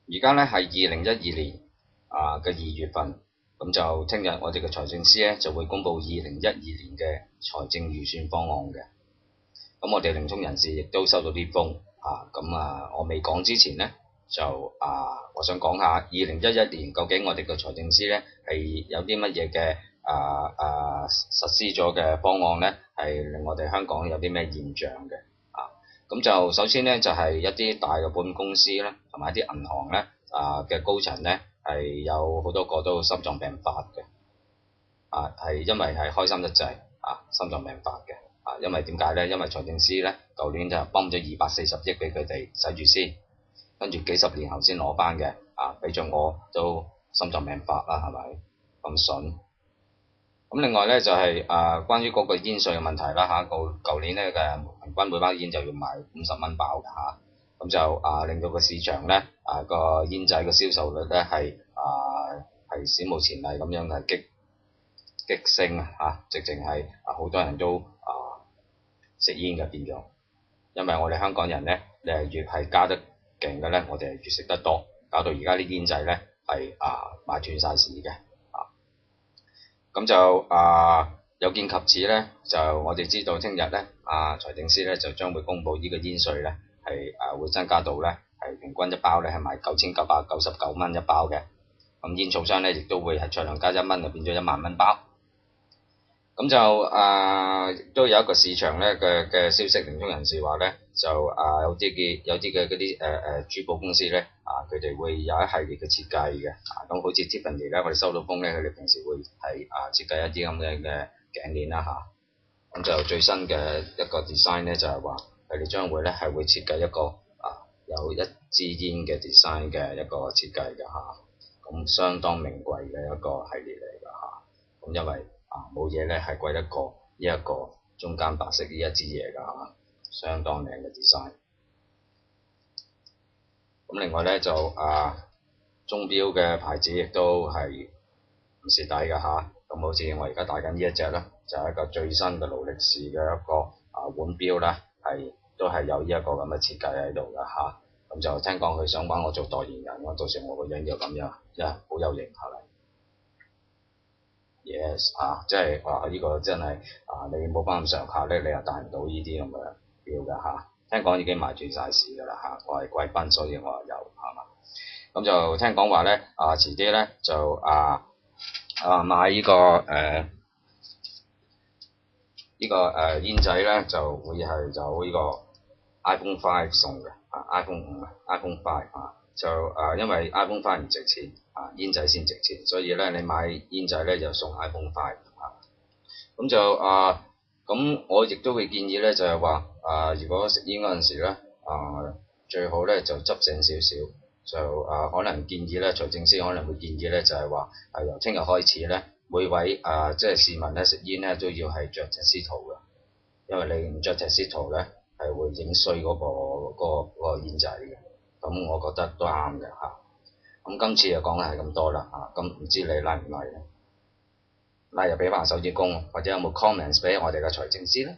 而家咧係2012年嘅2月份，咁就聽日我哋嘅財政司咧就會公布2012年嘅財政預算方案嘅。咁我哋靈通人士亦都收到啲封我未講之前咧，我想講下2011年究竟我哋嘅財政司咧係有啲乜嘢嘅實施咗嘅方案咧，係令我哋香港有啲咩現象嘅。咁就首先咧就係一啲大嘅保險公司咧，同埋一啲銀行咧嘅高層咧，係有好多個都心臟病發嘅。係因為係開心得滯心臟病發嘅。因為點解咧？因為財政司咧舊年就泵咗240億俾佢哋使住先，跟住幾十年後先攞翻嘅。俾咗我都心臟病發啦，係咪咁筍？咁另外咧就係關於嗰個煙稅嘅問題啦嚇，舊年咧嘅平均每包煙就要賣50蚊包㗎嚇，咁就令到個市場咧個煙仔嘅銷售率咧係史無前例咁樣嘅激升直情係好多人都食煙嘅變咗，因為我哋香港人咧越係加得勁嘅咧，我哋越食得多，搞到而家啲煙仔咧係賣斷晒市嘅。咁就有見及此咧，就我哋知道聽日咧財政司咧就將會公布呢個煙稅咧係會增加到咧係平均一包咧係賣9999蚊一包嘅。咁煙草商咧亦都會係酌量加1蚊，就變咗1萬蚊包。咁就亦都有一個市場咧嘅消息，靈通人士話咧就有啲嘅嗰啲珠寶公司咧佢哋會有一系列嘅設計嘅。咁好似 Tiffany 咧，我哋收到風咧，佢哋平時會係設計一啲咁樣嘅頸鏈啦咁就最新嘅一個 design 咧就係話佢哋將會咧係會設計一個有一支煙嘅 design 嘅一個設計嘅咁相當名貴嘅一個系列嚟㗎咁因為冇嘢咧係貴得過呢一個中間白色呢一支嘢㗎相當靚嘅 design。咁另外咧就鐘錶嘅牌子亦都係唔蝕底㗎咁好似我而家戴緊呢一隻啦，就係一個最新嘅勞力士嘅一個腕錶啦，都係有呢一個咁嘅設計喺度㗎咁就聽講佢想揾我做代言人，我到時我個樣要咁樣，好有型係咪？Yes 即係話呢個真係你冇翻咁上下咧，你又戴唔到呢啲咁嘅錶㗎聽講已經賣斷晒市㗎啦我係貴賓，所以我又有係嘛。咁就聽講話咧遲啲咧就買呢個煙仔咧就會係有呢個 iPhone 5送嘅iPhone 5 iPhone 5就因為 iPhone 5唔值錢煙仔先值錢，所以咧你買煙仔咧就送 iPhone 5咁就咁我亦都會建議咧就係話如果食煙嗰陣時咧最好咧就執醒少少，就可能建議咧財政司可能會建議咧就係話由聽日開始咧每位即係市民咧食煙咧都要係着 T-shirt 嘅，因為你唔着 T-shirt 咧係會影衰嗰個煙仔嘅，咁我覺得都啱嘅咁今次就講係咁多啦咁唔知你拉唔拉咧？拉又俾翻手指公，或者有冇 comments 俾我哋嘅財政司咧？